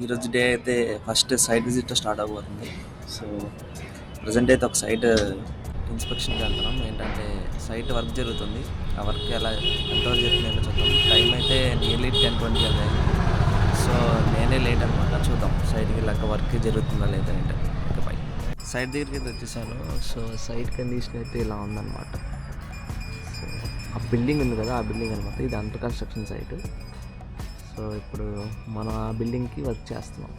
ఈరోజు డే అయితే first site visit start అవబోతుంది. సో ప్రజెంట్ అయితే ఒక సైట్ ఇన్స్పెక్షన్కి వెళ్తున్నాం. ఏంటంటే సైట్ వర్క్ జరుగుతుంది. ఆ వర్క్ ఎంతవరకు జరుగుతుంది ఏంటో చూద్దాం. టైం అయితే నియర్లీ 10:20 అయింది. సో నేనే లేట్ అనమాట. చూద్దాం సైట్కి వెళ్ళాక వర్క్ జరుగుతుందా లేదా ఏంటో. Okay bye. సైట్ దగ్గరికి అయితే వచ్చేసాను. సో సైట్ కండిషన్ అయితే ఇలా ఉందన్నమాట. సో ఆ బిల్డింగ్ ఉంది కదా, ఆ బిల్డింగ్ అనమాట. ఇది అండర్ కన్స్ట్రక్షన్ సైట్. సో ఇప్పుడు మనం ఆ బిల్డింగ్కి వర్క్ చేస్తున్నాం.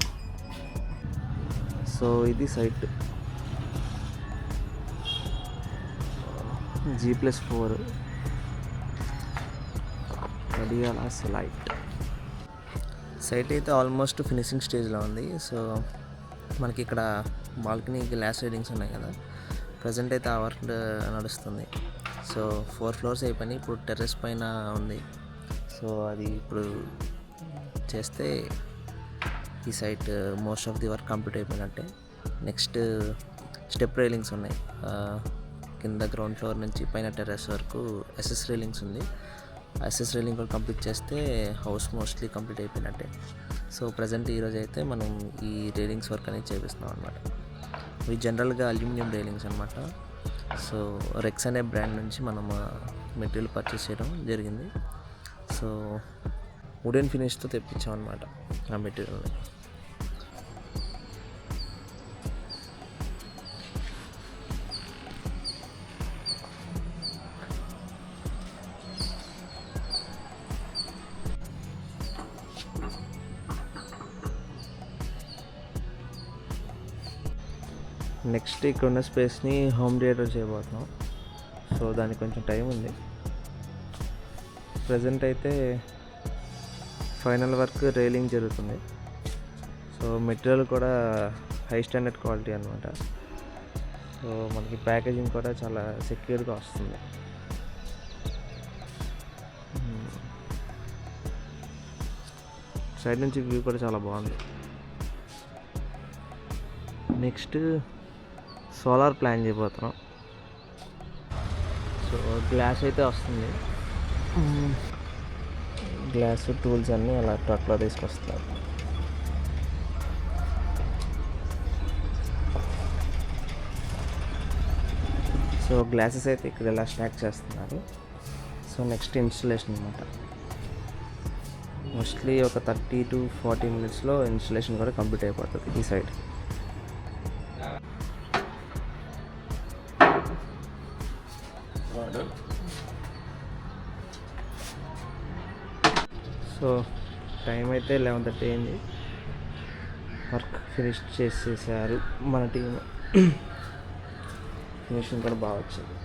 సో ఇది సైట్ G+4 కడియాల సైట్. సైట్ అయితే ఆల్మోస్ట్ ఫినిషింగ్ స్టేజ్లో ఉంది. సో మనకి ఇక్కడ బాల్కనీ గ్లాస్ రేడింగ్స్ ఉన్నాయి కదా, ప్రజెంట్ అయితే ఆ వర్క్ నడుస్తుంది. సో 4 ఫ్లోర్స్ అయిపోయినాయి. ఇప్పుడు టెర్రస్ పైన ఉంది. సో అది ఇప్పుడు చేస్తే ఈ site most of the work complete అయిపోయినట్టే. నెక్స్ట్ స్టెప్ రైలింగ్స్ ఉన్నాయి. కింద గ్రౌండ్ ఫ్లోర్ నుంచి పైన టెర్రస్ వరకు ఎస్ఎస్ రైలింగ్స్ ఉంది. ఎస్ఎస్ రైలింగ్ కూడా కంప్లీట్ చేస్తే హౌస్ మోస్ట్లీ కంప్లీట్ అయిపోయినట్టే. సో ప్రజెంట్ ఈరోజు అయితే మనం ఈ రైలింగ్స్ వర్క్ అనేది చేపిస్తున్నాం అనమాట. ఇవి జనరల్గా అల్యూమినియం రైలింగ్స్ అనమాట. సో రెక్స్ అనే బ్రాండ్ నుంచి మనం మెటీరియల్ పర్చేస్ చేయడం జరిగింది. సో వుడెన్ ఫినిష్తో తెప్పించాం అనమాట ఆ మెటీరియల్ని. నెక్స్ట్ ఇక్కడ ఉన్న స్పేస్ని హోమ్ థియేటర్ చేయబోతున్నాం. సో దానికి కొంచెం టైం ఉంది. ప్రజెంట్ అయితే ఫైనల్ వర్క్ రైలింగ్ జరుగుతుంది. సో మెటీరియల్ కూడా హై స్టాండర్డ్ క్వాలిటీ అనమాట. సో మనకి ప్యాకేజింగ్ కూడా చాలా సెక్యూర్గా వస్తుంది. సైడ్ నుంచి వ్యూ కూడా చాలా బాగుంది. నెక్స్ట్ సోలార్ ప్లాన్ చేయబోతున్నాం. సో గ్లాస్ అయితే వస్తుంది. గ్లాస్ టూల్స్ అన్నీ అలా ట్రక్లో తీసుకొస్తారు. సో గ్లాసెస్ అయితే ఇక్కడ ఇలా స్టాక్ చేస్తున్నారు. సో నెక్స్ట్ ఇన్స్టలేషన్ అనమాట. మోస్ట్లీ ఒక 30 to 40 minutesలో ఇన్స్టలేషన్ కూడా కంప్లీట్ అయిపోతుంది ఈ సైడ్. సో టైం అయితే 11:30 అయింది. వర్క్ ఫినిష్ చేసేసారు మన టీం. ఫినిషింగ్ కూడా బాగా వచ్చింది.